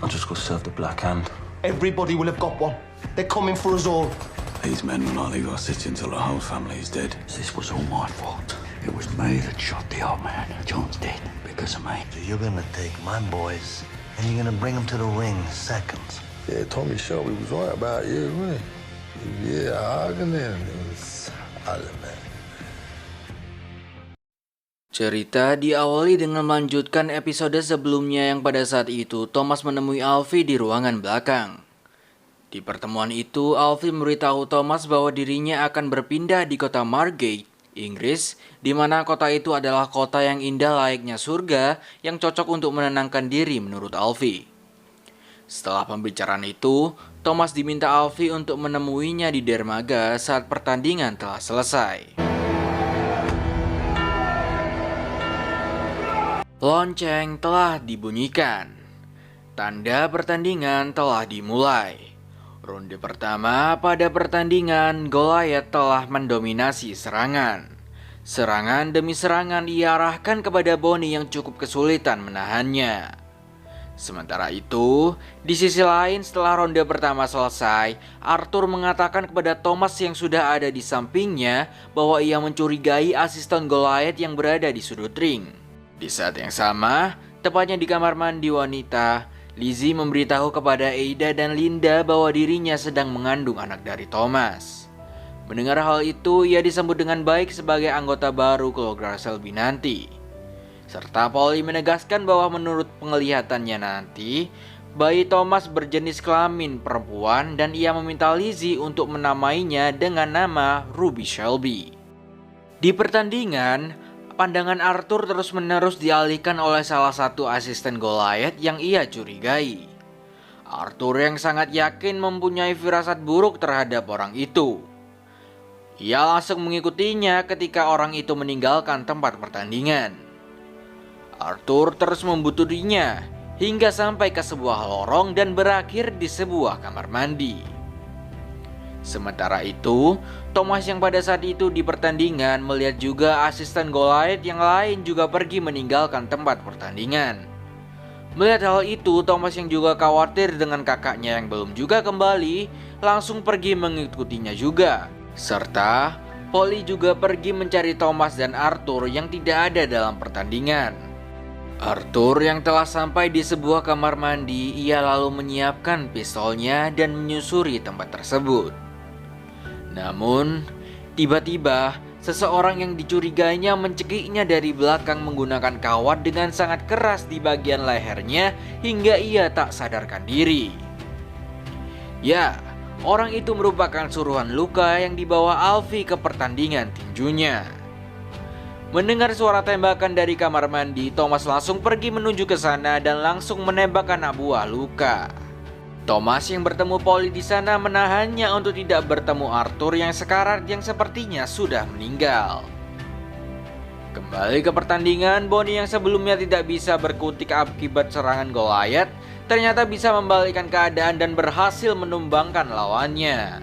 I just got served a black hand. Everybody will have got one. They're coming for us all. These men will not leave our city until the whole family is dead. This was all my fault. It was me that shot the old man. John's dead because of me. So you're gonna take my boys and you're gonna bring them to the ring in seconds. Yeah, Tommy Shelby was right about you, wasn't he? Yeah, hugging him. It was solid, man. Cerita diawali dengan melanjutkan episode sebelumnya yang pada saat itu Thomas menemui Alfie di ruangan belakang. Di pertemuan itu, Alfie memberitahu Thomas bahwa dirinya akan berpindah di kota Margate, Inggris, di mana kota itu adalah kota yang indah layaknya surga yang cocok untuk menenangkan diri menurut Alfie. Setelah pembicaraan itu, Thomas diminta Alfie untuk menemuinya di dermaga saat pertandingan telah selesai. Lonceng telah dibunyikan. Tanda pertandingan telah dimulai. Ronde pertama pada pertandingan, Goliath telah mendominasi serangan. Serangan demi serangan ia arahkan kepada Bonnie yang cukup kesulitan menahannya. Sementara itu, di sisi lain setelah ronde pertama selesai, Arthur mengatakan kepada Thomas yang sudah ada di sampingnya bahwa ia mencurigai asisten Goliath yang berada di sudut ring. Di saat yang sama, tepatnya di kamar mandi wanita, Lizzie memberitahu kepada Ada dan Linda bahwa dirinya sedang mengandung anak dari Thomas. Mendengar hal itu, ia disambut dengan baik sebagai anggota baru keluarga Shelby nanti. Serta Polly menegaskan bahwa menurut penglihatannya nanti, bayi Thomas berjenis kelamin perempuan dan ia meminta Lizzie untuk menamainya dengan nama Ruby Shelby. Di pertandingan, pandangan Arthur terus-menerus dialihkan oleh salah satu asisten Goliath yang ia curigai. Arthur yang sangat yakin mempunyai firasat buruk terhadap orang itu. Ia langsung mengikutinya ketika orang itu meninggalkan tempat pertandingan. Arthur terus membuturinya hingga sampai ke sebuah lorong dan berakhir di sebuah kamar mandi. Sementara itu, Thomas yang pada saat itu di pertandingan melihat juga asisten Goliath yang lain juga pergi meninggalkan tempat pertandingan. Melihat hal itu, Thomas yang juga khawatir dengan kakaknya yang belum juga kembali, langsung pergi mengikutinya juga. Serta, Polly juga pergi mencari Thomas dan Arthur yang tidak ada dalam pertandingan. Arthur yang telah sampai di sebuah kamar mandi, ia lalu menyiapkan pistolnya dan menyusuri tempat tersebut. Namun, tiba-tiba seseorang yang dicurigainya mencekiknya dari belakang menggunakan kawat dengan sangat keras di bagian lehernya hingga ia tak sadarkan diri. Ya, orang itu merupakan suruhan Luka yang dibawa Alfie ke pertandingan tinjunya. Mendengar suara tembakan dari kamar mandi, Thomas langsung pergi menuju ke sana dan langsung menembak anak buah Luka. Thomas yang bertemu Polly di sana menahannya untuk tidak bertemu Arthur yang sepertinya sudah meninggal. Kembali ke pertandingan, Bonnie yang sebelumnya tidak bisa berkutik akibat serangan Goliath ternyata bisa membalikkan keadaan dan berhasil menumbangkan lawannya.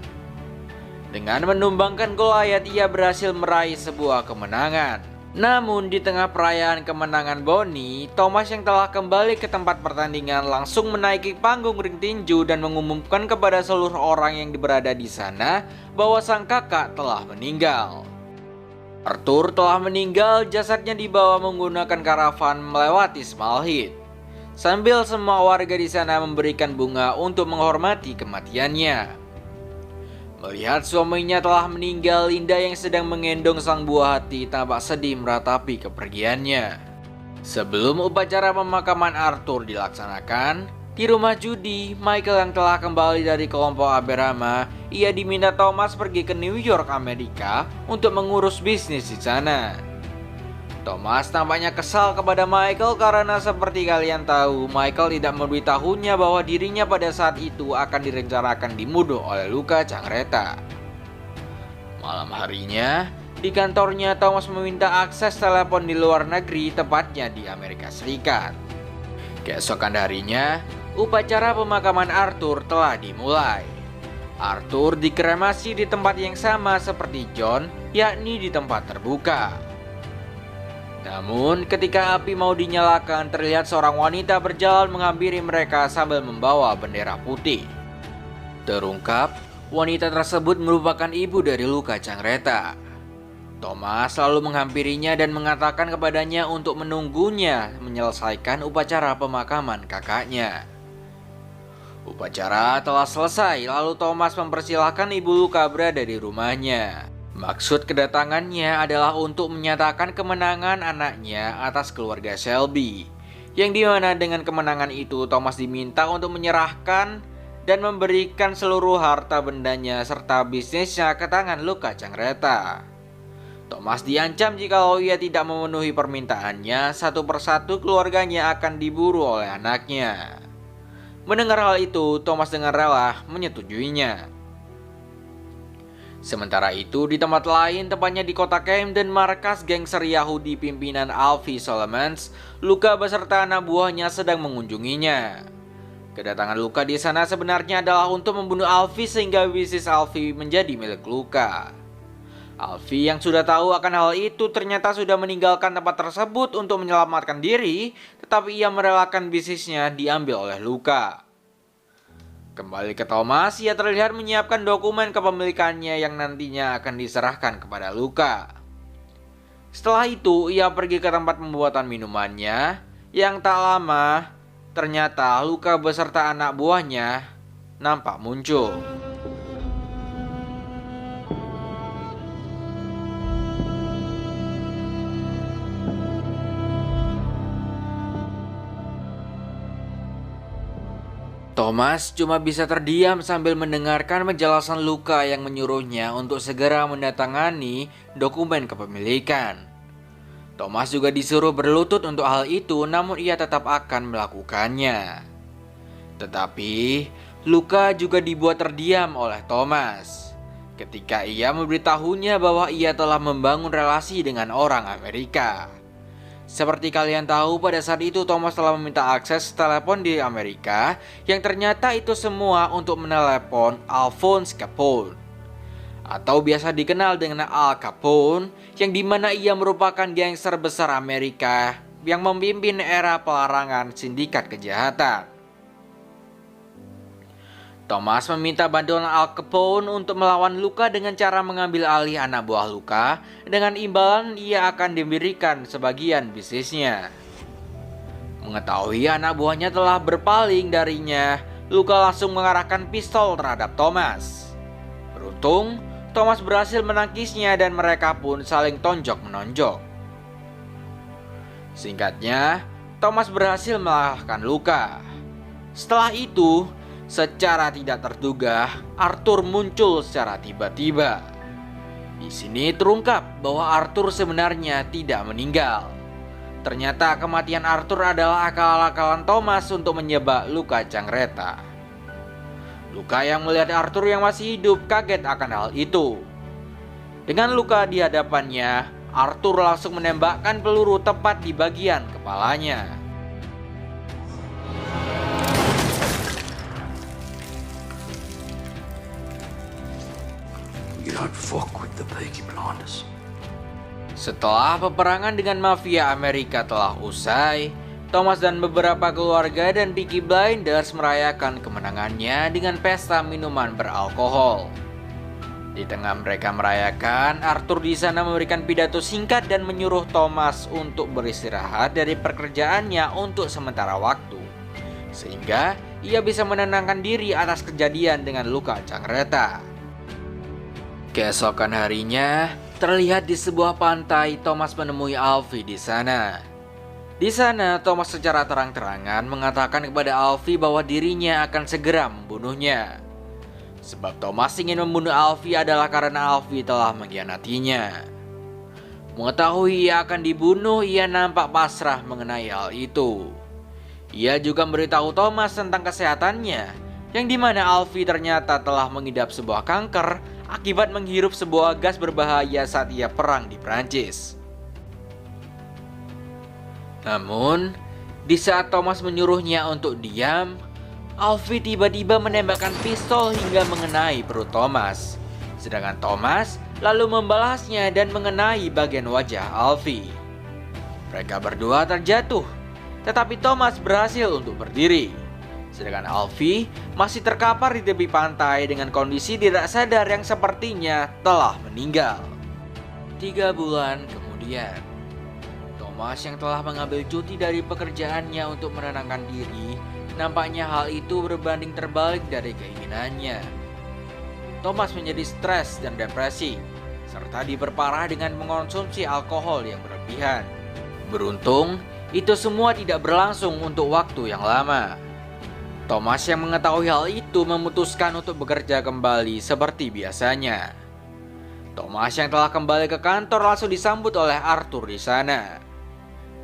Dengan menumbangkan Goliath, ia berhasil meraih sebuah kemenangan. Namun di tengah perayaan kemenangan Bonnie, Thomas yang telah kembali ke tempat pertandingan langsung menaiki panggung ring tinju dan mengumumkan kepada seluruh orang yang berada di sana bahwa sang kakak telah meninggal. Arthur telah meninggal, jasadnya dibawa menggunakan karavan melewati Small Heath. Sambil semua warga di sana memberikan bunga untuk menghormati kematiannya. Melihat suaminya telah meninggal, Linda yang sedang menggendong sang buah hati tampak sedih meratapi kepergiannya. Sebelum upacara pemakaman Arthur dilaksanakan, di rumah judi, Michael yang telah kembali dari kelompok Aberama, ia diminta Thomas pergi ke New York, Amerika untuk mengurus bisnis di sana. Thomas tampaknya kesal kepada Michael karena seperti kalian tahu, Michael tidak memberitahunya bahwa dirinya pada saat itu akan direncanakan dibunuh oleh Luka Cangreta. Malam harinya, di kantornya Thomas meminta akses telepon di luar negeri, tepatnya di Amerika Serikat. Keesokan harinya, upacara pemakaman Arthur telah dimulai. Arthur dikremasi di tempat yang sama seperti John, yakni di tempat terbuka. Namun, ketika api mau dinyalakan, terlihat seorang wanita berjalan menghampiri mereka sambil membawa bendera putih. Terungkap, wanita tersebut merupakan ibu dari Luca Cangreta. Thomas lalu menghampirinya dan mengatakan kepadanya untuk menunggunya menyelesaikan upacara pemakaman kakaknya. Upacara telah selesai, lalu Thomas mempersilahkan ibu Luca berada di rumahnya. Maksud kedatangannya adalah untuk menyatakan kemenangan anaknya atas keluarga Shelby, yang dimana dengan kemenangan itu Thomas diminta untuk menyerahkan dan memberikan seluruh harta bendanya serta bisnisnya ke tangan Luca Cangreta. Thomas diancam jikalau ia tidak memenuhi permintaannya, satu persatu keluarganya akan diburu oleh anaknya. Mendengar hal itu, Thomas dengan rela menyetujuinya. Sementara itu, di tempat lain, tepatnya di kota Camden, markas gangster Yahudi pimpinan Alfie Solomons, Luca beserta anak buahnya sedang mengunjunginya. Kedatangan Luca di sana sebenarnya adalah untuk membunuh Alfie sehingga bisnis Alfie menjadi milik Luca. Alfie yang sudah tahu akan hal itu ternyata sudah meninggalkan tempat tersebut untuk menyelamatkan diri, tetapi ia merelakan bisnisnya diambil oleh Luca. Kembali ke Thomas, ia terlihat menyiapkan dokumen kepemilikannya yang nantinya akan diserahkan kepada Luca. Setelah itu, ia pergi ke tempat pembuatan minumannya, yang tak lama, ternyata Luca beserta anak buahnya nampak muncul. Thomas cuma bisa terdiam sambil mendengarkan penjelasan Luca yang menyuruhnya untuk segera mendatangani dokumen kepemilikan. Thomas juga disuruh berlutut untuk hal itu, namun ia tetap akan melakukannya. Tetapi Luca juga dibuat terdiam oleh Thomas ketika ia memberitahunya bahwa ia telah membangun relasi dengan orang Amerika. Seperti kalian tahu, pada saat itu Thomas telah meminta akses telepon di Amerika yang ternyata itu semua untuk menelepon Alphonse Capone, atau biasa dikenal dengan Al Capone, yang dimana ia merupakan gangster besar Amerika yang memimpin era pelarangan sindikat kejahatan. Thomas meminta bantuan Al Capone untuk melawan Luca dengan cara mengambil alih anak buah Luca. Dengan imbalan ia akan diberikan sebagian bisnisnya. Mengetahui anak buahnya telah berpaling darinya, Luca langsung mengarahkan pistol terhadap Thomas. Beruntung, Thomas berhasil menangkisnya dan mereka pun saling tonjok-menonjok. Singkatnya, Thomas berhasil mengalahkan Luca. Setelah itu, secara tidak terduga, Arthur muncul secara tiba-tiba. Di sini terungkap bahwa Arthur sebenarnya tidak meninggal. Ternyata kematian Arthur adalah akal-akalan Thomas untuk menyebab Luca Cangreta. Luca yang melihat Arthur yang masih hidup kaget akan hal itu. Dengan Luca di hadapannya, Arthur langsung menembakkan peluru tepat di bagian kepalanya. You don't fuck with the Peaky Blinders. Setelah peperangan dengan mafia Amerika telah usai, Thomas dan beberapa keluarga dan Peaky Blinders merayakan kemenangannya dengan pesta minuman beralkohol. Di tengah mereka merayakan, Arthur di sana memberikan pidato singkat dan menyuruh Thomas untuk beristirahat dari pekerjaannya untuk sementara waktu, sehingga ia bisa menenangkan diri atas kejadian dengan Luca Cangreta. Keesokan harinya, terlihat di sebuah pantai Thomas menemui Alfie di sana. Di sana, Thomas secara terang-terangan mengatakan kepada Alfie bahwa dirinya akan segera membunuhnya. Sebab Thomas ingin membunuh Alfie adalah karena Alfie telah mengkhianatinya. Mengetahui ia akan dibunuh, ia nampak pasrah mengenai hal itu. Ia juga memberitahu Thomas tentang kesehatannya, yang dimana Alfie ternyata telah mengidap sebuah kanker akibat menghirup sebuah gas berbahaya saat ia perang di Prancis. Namun, di saat Thomas menyuruhnya untuk diam, Alfie tiba-tiba menembakkan pistol hingga mengenai perut Thomas. Sedangkan Thomas lalu membalasnya dan mengenai bagian wajah Alfie. Mereka berdua terjatuh, tetapi Thomas berhasil untuk berdiri. Sedangkan Alfie masih terkapar di tepi pantai dengan kondisi tidak sadar yang sepertinya telah meninggal. 3 bulan kemudian, Thomas yang telah mengambil cuti dari pekerjaannya untuk menenangkan diri, nampaknya hal itu berbanding terbalik dari keinginannya. Thomas menjadi stres dan depresi, serta diperparah dengan mengonsumsi alkohol yang berlebihan. Beruntung, itu semua tidak berlangsung untuk waktu yang lama. Thomas yang mengetahui hal itu memutuskan untuk bekerja kembali seperti biasanya. Thomas yang telah kembali ke kantor langsung disambut oleh Arthur di sana.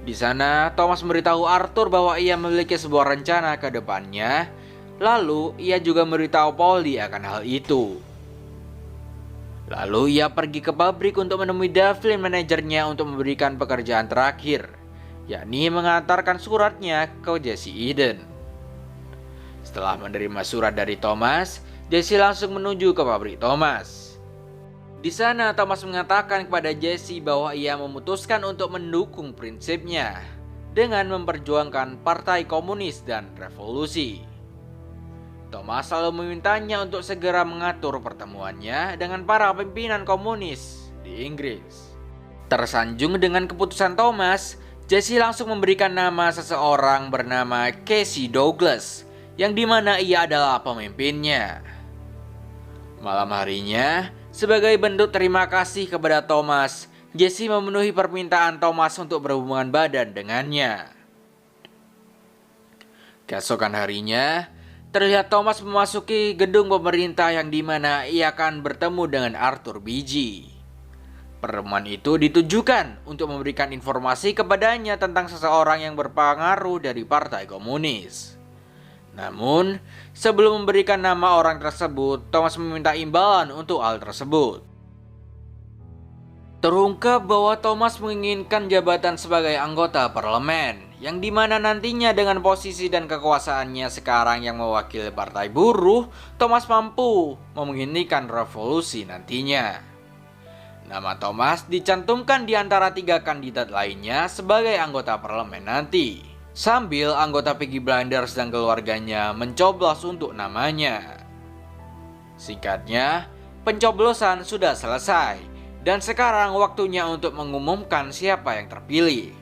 Di sana, Thomas memberitahu Arthur bahwa ia memiliki sebuah rencana ke depannya. Lalu, ia juga memberitahu Polly akan hal itu. Lalu, ia pergi ke pabrik untuk menemui Devlin, manajernya, untuk memberikan pekerjaan terakhir, yakni mengantarkan suratnya ke Jesse Eden. Setelah menerima surat dari Thomas, Jesse langsung menuju ke pabrik Thomas. Di sana, Thomas mengatakan kepada Jesse bahwa ia memutuskan untuk mendukung prinsipnya dengan memperjuangkan Partai Komunis dan revolusi. Thomas lalu memintanya untuk segera mengatur pertemuannya dengan para pimpinan komunis di Inggris. Tersanjung dengan keputusan Thomas, Jesse langsung memberikan nama seseorang bernama Casey Douglas, yang dimana ia adalah pemimpinnya. Malam harinya, sebagai bentuk terima kasih kepada Thomas, Jesse memenuhi permintaan Thomas untuk berhubungan badan dengannya. Keesokan harinya, terlihat Thomas memasuki gedung pemerintah yang dimana ia akan bertemu dengan Arthur Beegee. Pertemuan itu ditujukan untuk memberikan informasi kepadanya tentang seseorang yang berpengaruh dari Partai Komunis. Namun, sebelum memberikan nama orang tersebut, Thomas meminta imbalan untuk hal tersebut. Terungkap bahwa Thomas menginginkan jabatan sebagai anggota parlemen, yang dimana nantinya dengan posisi dan kekuasaannya sekarang yang mewakili Partai Buruh, Thomas mampu menghentikan revolusi nantinya. Nama Thomas dicantumkan di antara 3 kandidat lainnya sebagai anggota parlemen nanti, sambil anggota Peaky Blinders dan keluarganya mencoblos untuk namanya. Singkatnya, pencoblosan sudah selesai dan sekarang waktunya untuk mengumumkan siapa yang terpilih.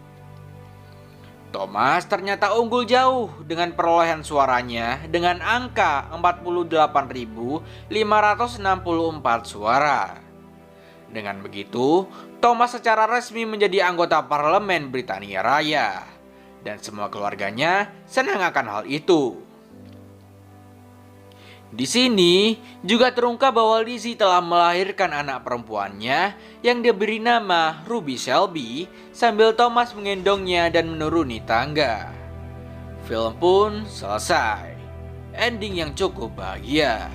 Thomas ternyata unggul jauh dengan perolehan suaranya dengan angka 48.564 suara. Dengan begitu, Thomas secara resmi menjadi anggota parlemen Britania Raya. Dan semua keluarganya senang akan hal itu. Di sini juga terungkap bahwa Lizzie telah melahirkan anak perempuannya yang diberi nama Ruby Shelby sambil Thomas menggendongnya dan menuruni tangga. Film pun selesai. Ending yang cukup bahagia.